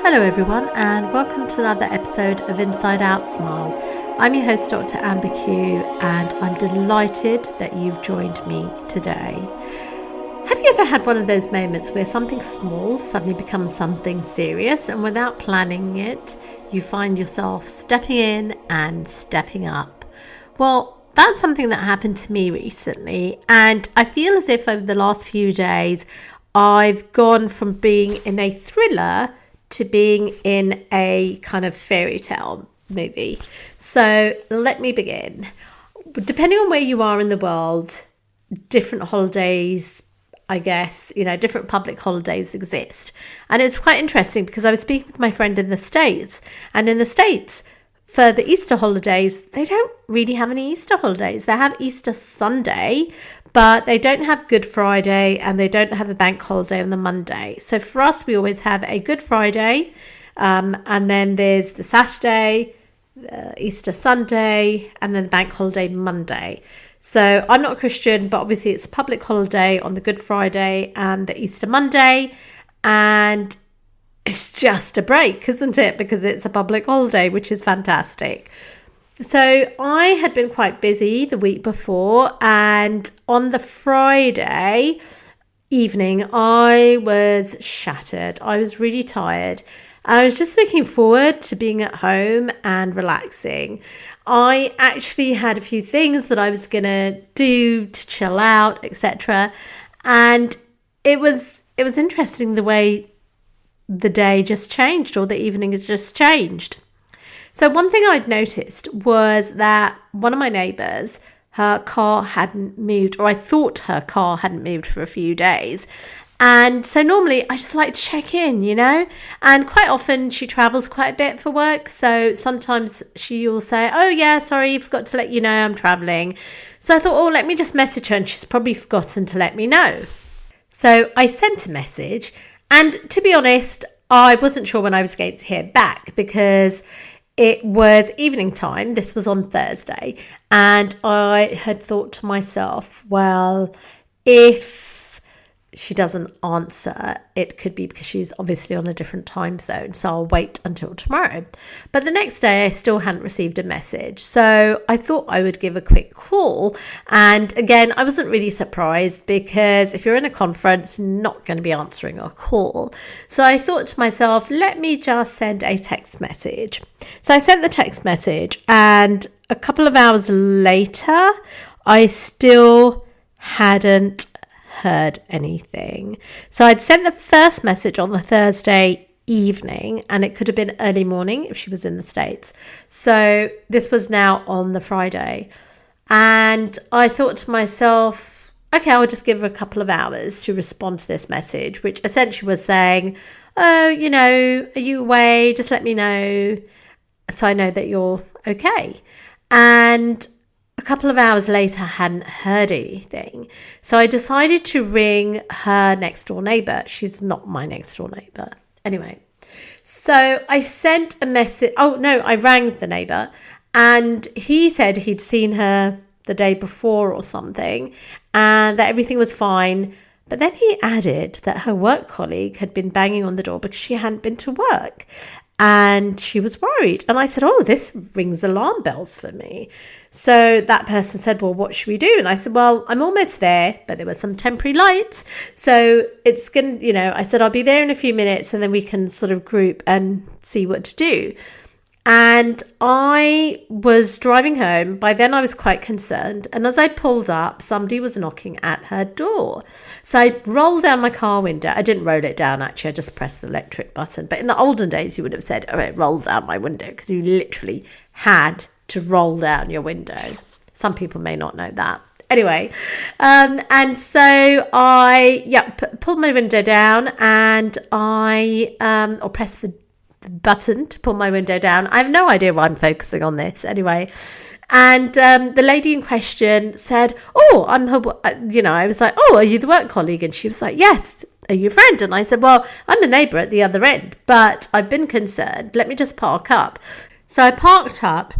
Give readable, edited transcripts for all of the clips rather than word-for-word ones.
Hello everyone, and welcome to another episode of Inside Out Smile. I'm your host, Dr. Amber Q, and I'm delighted that you've joined me today. Have you ever had one of those moments where something small suddenly becomes something serious, and without planning it, you find yourself stepping in and stepping up? Well, that's something that happened to me recently, and I feel as if over the last few days, I've gone from being in a thriller to being in a kind of fairy tale movie. So let me begin. Depending on where you are in the world, different holidays, I guess, different public holidays exist. And it's quite interesting because I was speaking with my friend in the States, and in the States, for the Easter holidays, they don't really have any Easter holidays. They have Easter Sunday, but they don't have Good Friday, and they don't have a bank holiday on the Monday. So for us, we always have a Good Friday, and then there's the Saturday, Easter Sunday, and then the bank holiday Monday. So I'm not a Christian, but obviously it's a public holiday on the Good Friday and the Easter Monday, and it's just a break, isn't it? Because it's a public holiday, which is fantastic. So I had been quite busy the week before, and on the Friday evening, I was shattered. I was really tired. I was just looking forward to being at home and relaxing. I actually had a few things that I was going to do to chill out, etc. And it was interesting the way the day just changed, or the evening has just changed. So one thing I'd noticed was that one of my neighbours, her car hadn't moved, or I thought her car hadn't moved for a few days. And so normally I just like to check in, and quite often she travels quite a bit for work. So sometimes she will say, oh yeah, sorry, forgot to let you know I'm travelling. So I thought, oh, let me just message her, and she's probably forgotten to let me know. So I sent a message, and to be honest, I wasn't sure when I was going to hear back because it was evening time. This was on Thursday, and I had thought to myself, well, if she doesn't answer, it could be because she's obviously on a different time zone, so I'll wait until tomorrow. But the next day I still hadn't received a message, so I thought I would give a quick call. And again, I wasn't really surprised because if you're in a conference, you're not going to be answering a call. So I thought to myself, let me just send a text message. So I sent the text message, and a couple of hours later I still hadn't heard anything. So I'd sent the first message on the Thursday evening, and it could have been early morning if she was in the States. So this was now on the Friday, and I thought to myself, okay, I'll just give her a couple of hours to respond to this message, which essentially was saying, oh, are you away? Just let me know so I know that you're okay. And a couple of hours later, I hadn't heard anything. So I decided to ring her next door neighbour. She's not my next door neighbour. Anyway, so I sent a message. Oh, no, I rang the neighbour, and he said he'd seen her the day before or something, and that everything was fine. But then he added that her work colleague had been banging on the door because she hadn't been to work, and she was worried. And I said, oh, this rings alarm bells for me. So that person said, well, what should we do? And I said, well, I'm almost there, but there were some temporary lights. So it's going to, I said, I'll be there in a few minutes, and then we can sort of group and see what to do. And I was driving home. By then I was quite concerned. And as I pulled up, somebody was knocking at her door. So I rolled down my car window. I didn't roll it down, actually. I just pressed the electric button. But in the olden days, you would have said, oh, it rolled down my window, because you literally had to roll down your window. Some people may not know that. Anyway, and so I pulled my window down, and or pressed the button to pull my window down. I have no idea why I'm focusing on this anyway. And the lady in question said, oh, I'm her, I was like, oh, are you the work colleague? And she was like, yes. Are you a friend? And I said, well, I'm a neighbour at the other end, but I've been concerned. Let me just park up. So I parked up,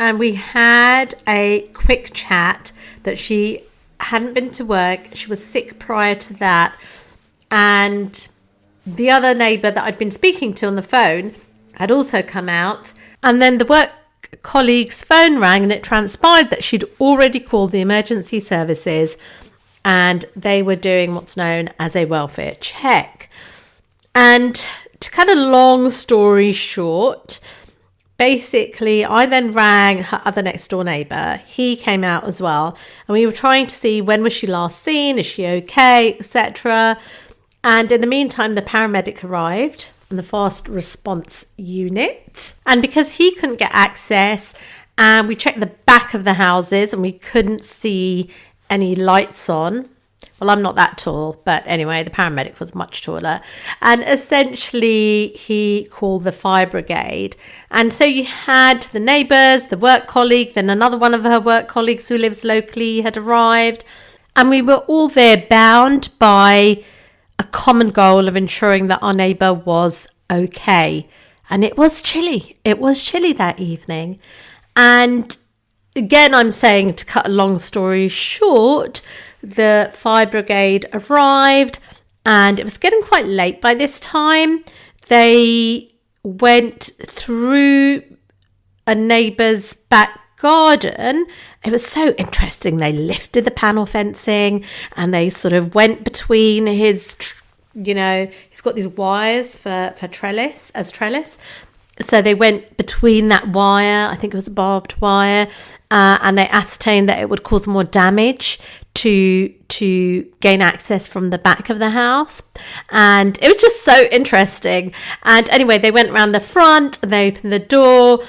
and we had a quick chat that she hadn't been to work. She was sick prior to that. And the other neighbour that I'd been speaking to on the phone had also come out, and then the work colleague's phone rang, and it transpired that she'd already called the emergency services and they were doing what's known as a welfare check. And to cut a long story short, basically I then rang her other next door neighbour. He came out as well, and we were trying to see when was she last seen, is she okay, etc. And in the meantime, the paramedic arrived and the fast response unit. And because he couldn't get access, and we checked the back of the houses and we couldn't see any lights on. Well, I'm not that tall, but anyway, the paramedic was much taller. And essentially, he called the fire brigade. And so you had the neighbours, the work colleague, then another one of her work colleagues who lives locally had arrived. And we were all there bound by a common goal of ensuring that our neighbour was okay. And it was chilly. It was chilly that evening. And again, I'm saying, to cut a long story short, the fire brigade arrived and it was getting quite late by this time. They went through a neighbour's back garden. It was so interesting. They lifted the panel fencing and they sort of went between his, he's got these wires for trellis. So they went between that wire, I think it was a barbed wire, and they ascertained that it would cause more damage to gain access from the back of the house. And it was just so interesting. And anyway, they went around the front and they opened the door,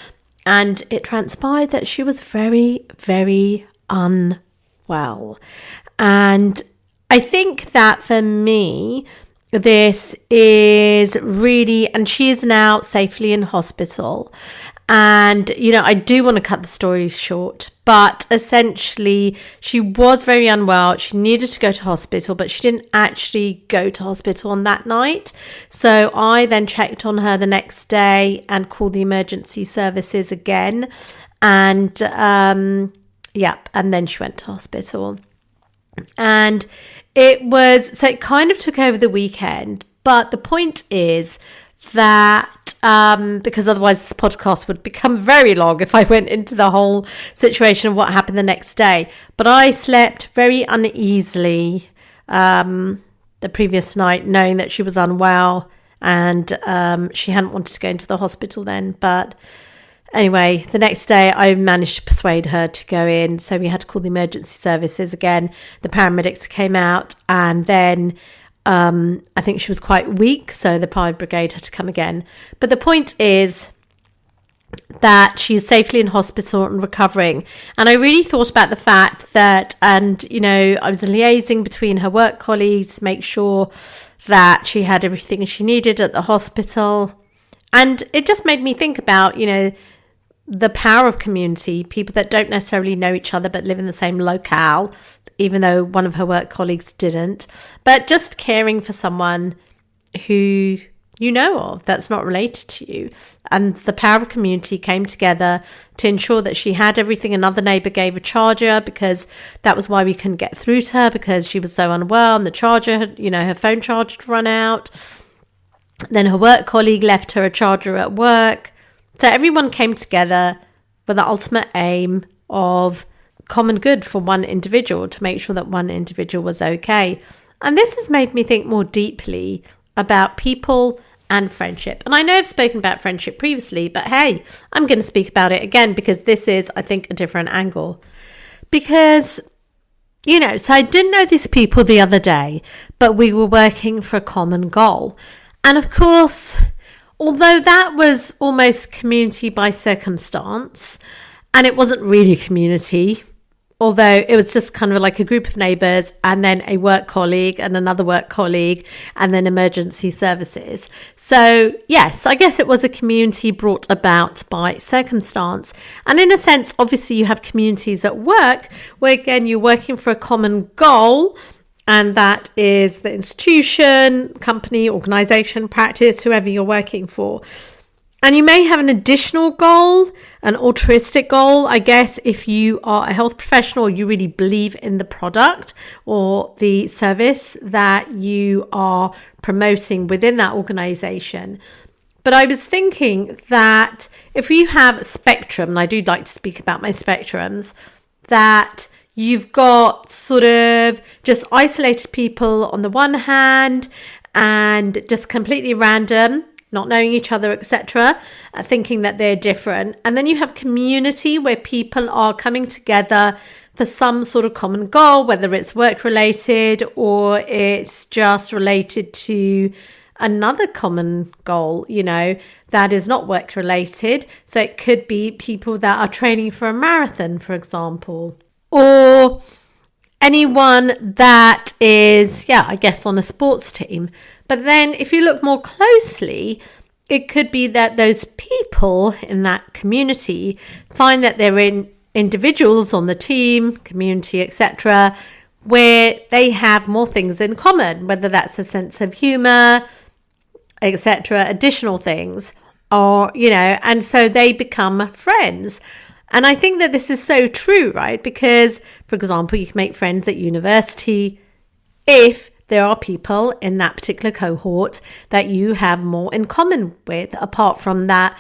and it transpired that she was very, very unwell. And I think that for me, this is really, and she is now safely in hospital. And, I do want to cut the story short, but essentially she was very unwell. She needed to go to hospital, but she didn't actually go to hospital on that night. So I then checked on her the next day and called the emergency services again. And, and then she went to hospital. And it kind of took over the weekend. But the point is that, because otherwise this podcast would become very long if I went into the whole situation of what happened the next day. But I slept very uneasily the previous night, knowing that she was unwell and she hadn't wanted to go into the hospital then. But anyway, the next day I managed to persuade her to go in. So we had to call the emergency services again. The paramedics came out, and then I think she was quite weak, so the fire brigade had to come again. But the point is that she's safely in hospital and recovering. And I really thought about the fact that, and I was liaising between her work colleagues to make sure that she had everything she needed at the hospital. And it just made me think about, the power of community, people that don't necessarily know each other but live in the same locale, even though one of her work colleagues didn't, but just caring for someone who you know of that's not related to you. And the power of community came together to ensure that she had everything. Another neighbour gave a charger, because that was why we couldn't get through to her, because she was so unwell, and the charger had, her phone charger had run out. Then her work colleague left her a charger at work. So everyone came together with the ultimate aim of common good for one individual, to make sure that one individual was okay. And this has made me think more deeply about people and friendship. And I know I've spoken about friendship previously, but hey, I'm going to speak about it again, because this is, I think, a different angle. Because, so I didn't know these people the other day, but we were working for a common goal. And of course, although that was almost community by circumstance, and it wasn't really community, although it was just kind of like a group of neighbours and then a work colleague and another work colleague and then emergency services. So yes, I guess it was a community brought about by circumstance. And in a sense, obviously you have communities at work where, again, you're working for a common goal, and that is the institution, company, organisation, practice, whoever you're working for. And you may have an additional goal, an altruistic goal, I guess, if you are a health professional, or you really believe in the product or the service that you are promoting within that organization. But I was thinking that if you have a spectrum, and I do like to speak about my spectrums, that you've got sort of just isolated people on the one hand and just completely random, not knowing each other, etc., thinking that they're different. And then you have community where people are coming together for some sort of common goal, whether it's work related or it's just related to another common goal, that is not work related. So it could be people that are training for a marathon, for example, or anyone that is, I guess, on a sports team. But then if you look more closely, it could be that those people in that community find that they're in individuals on the team, community, etc., where they have more things in common, whether that's a sense of humor, etc., additional things, or, and so they become friends. And I think that this is so true, right? Because, for example, you can make friends at university if there are people in that particular cohort that you have more in common with, apart from that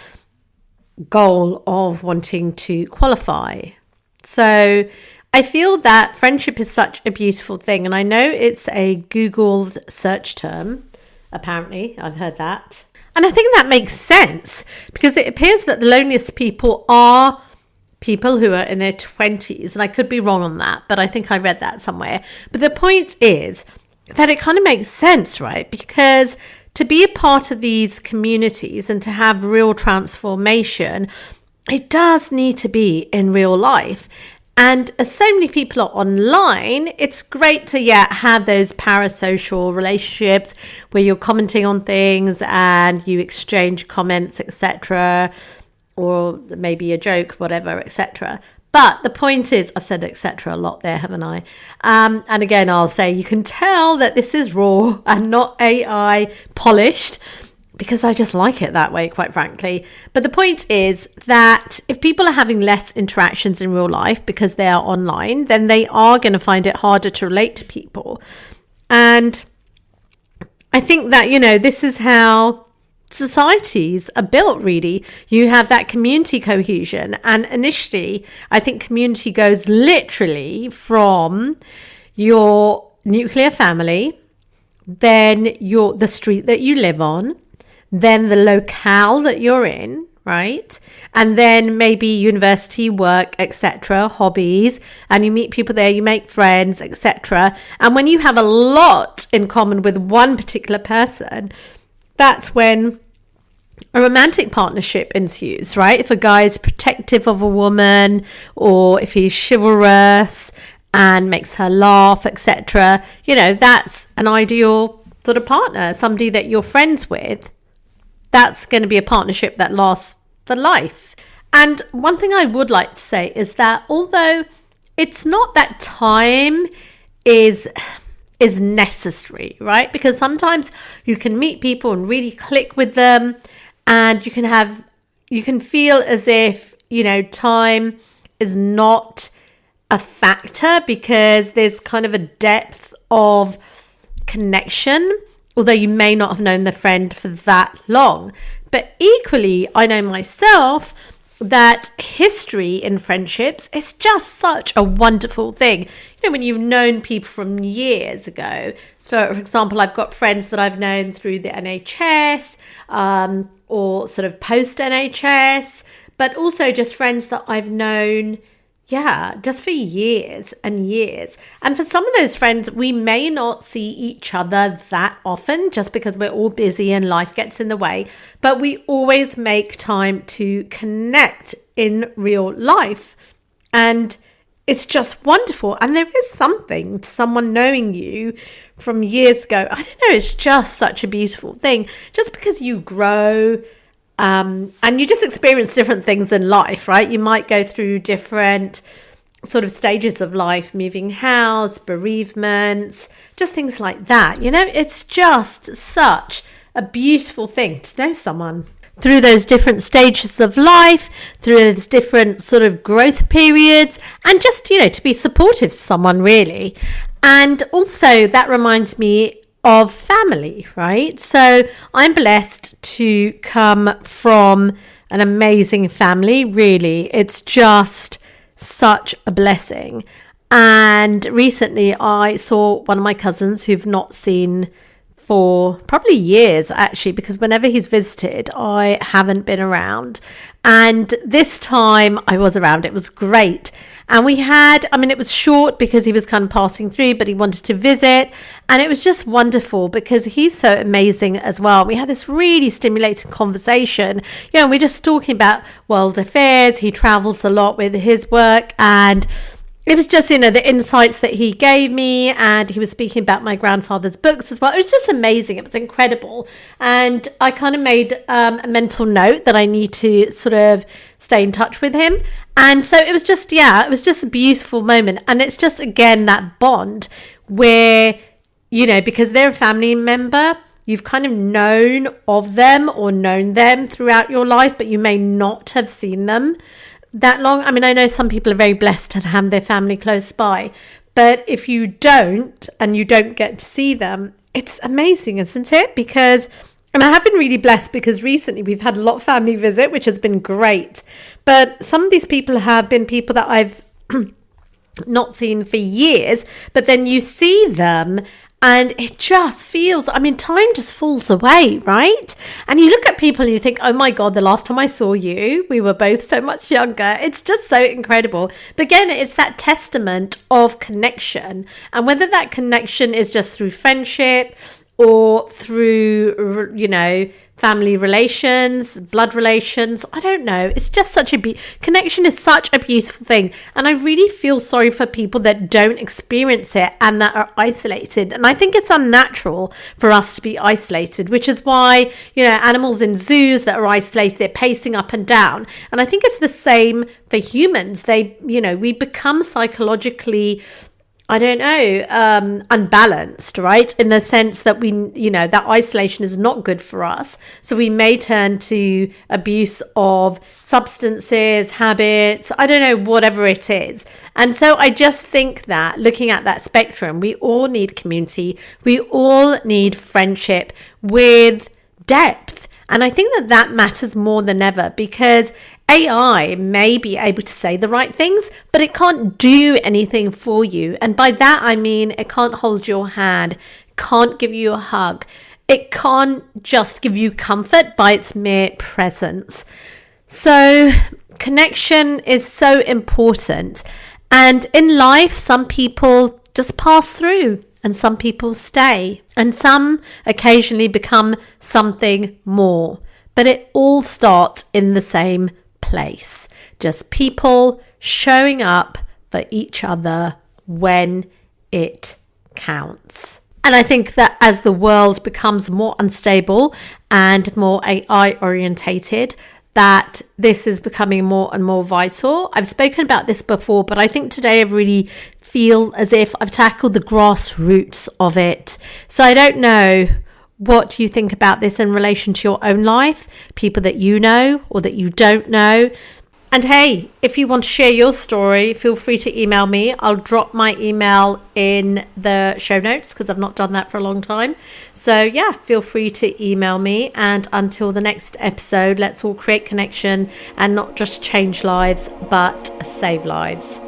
goal of wanting to qualify. So I feel that friendship is such a beautiful thing. And I know it's a Googled search term. Apparently, I've heard that. And I think that makes sense because it appears that the loneliest people are people who are in their 20s. And I could be wrong on that, but I think I read that somewhere. But the point is that it kind of makes sense, right? Because to be a part of these communities and to have real transformation, it does need to be in real life. And as so many people are online, it's great to have those parasocial relationships where you're commenting on things and you exchange comments, etc., or maybe a joke, whatever, etc. But the point is, I've said etc. a lot there, haven't I? And again, I'll say you can tell that this is raw and not AI polished, because I just like it that way, quite frankly. But the point is that if people are having less interactions in real life because they are online, then they are going to find it harder to relate to people. And I think that, this is how societies are built, really. You have that community cohesion. And initially, I think community goes literally from your nuclear family, then the street that you live on, then the locale that you're in, right? And then maybe university, work, etc., hobbies, and you meet people there, you make friends, etc. And when you have a lot in common with one particular person, that's when a romantic partnership ensues, right? If a guy is protective of a woman, or if he's chivalrous and makes her laugh, etc., that's an ideal sort of partner, somebody that you're friends with. That's going to be a partnership that lasts for life. And one thing I would like to say is that although it's not that time is necessary, right? Because sometimes you can meet people and really click with them, and you can feel as if, time is not a factor because there's kind of a depth of connection, although you may not have known the friend for that long. But equally, I know myself that history in friendships is just such a wonderful thing. When you've known people from years ago. So, for example, I've got friends that I've known through the NHS, or sort of post-NHS, but also just friends that I've known just for years and years. And for some of those friends, we may not see each other that often just because we're all busy and life gets in the way. But we always make time to connect in real life. And it's just wonderful. And there is something to someone knowing you from years ago. I don't know, it's just such a beautiful thing. Just because you grow, and you just experience different things in life, right? You might go through different sort of stages of life, moving house, bereavements, just things like that. It's just such a beautiful thing to know someone. through those different stages of life, through those different sort of growth periods, and just, to be supportive to someone, really. And also that reminds me of family, right? So I'm blessed to come from an amazing family, really. It's just such a blessing. And recently I saw one of my cousins who've not seen for probably years, actually, because whenever he's visited, I haven't been around. And this time I was around. It was great. And we had, it was short because he was kind of passing through, but he wanted to visit. And it was just wonderful because he's so amazing as well. We had this really stimulating conversation. We're just talking about world affairs. He travels a lot with his work, and it was just, the insights that he gave me, and he was speaking about my grandfather's books as well. It was just amazing. It was incredible. And I kind of made a mental note that I need to sort of stay in touch with him. And so it was just, a beautiful moment. And it's just, again, that bond where, because they're a family member, you've kind of known of them or known them throughout your life, but you may not have seen them that long. I know some people are very blessed to have their family close by, but if you don't and you don't get to see them, it's amazing, isn't it? And I have been really blessed because recently we've had a lot of family visit, which has been great. But some of these people have been people that I've not seen for years, but then you see them and it just feels, time just falls away, right? And you look at people and you think, oh my God, the last time I saw you, we were both so much younger. It's just so incredible. But again, it's that testament of connection. And whether that connection is just through friendship or through, family relations, blood relations, I don't know. It's just such connection is such a beautiful thing. And I really feel sorry for people that don't experience it and that are isolated. And I think it's unnatural for us to be isolated, which is why, animals in zoos that are isolated, they're pacing up and down. And I think it's the same for humans. We become psychologically unbalanced, right? In the sense that that isolation is not good for us. So we may turn to abuse of substances, habits, whatever it is. And so I just think that looking at that spectrum, we all need community. We all need friendship with depth. And I think that matters more than ever, because AI may be able to say the right things, but it can't do anything for you. And by that, I mean, it can't hold your hand, can't give you a hug. It can't just give you comfort by its mere presence. So connection is so important. And in life, some people just pass through and some people stay, and some occasionally become something more. But it all starts in the same place, just people showing up for each other when it counts. And I think that as the world becomes more unstable and more AI orientated, that this is becoming more and more vital. I've spoken about this before, but I think today I really feel as if I've tackled the grassroots of it. So I don't know what you think about this in relation to your own life, people that you know or that you don't know. And hey, if you want to share your story, feel free to email me. I'll drop my email in the show notes because I've not done that for a long time. So yeah, feel free to email me. And until the next episode, let's all create connection and not just change lives, but save lives.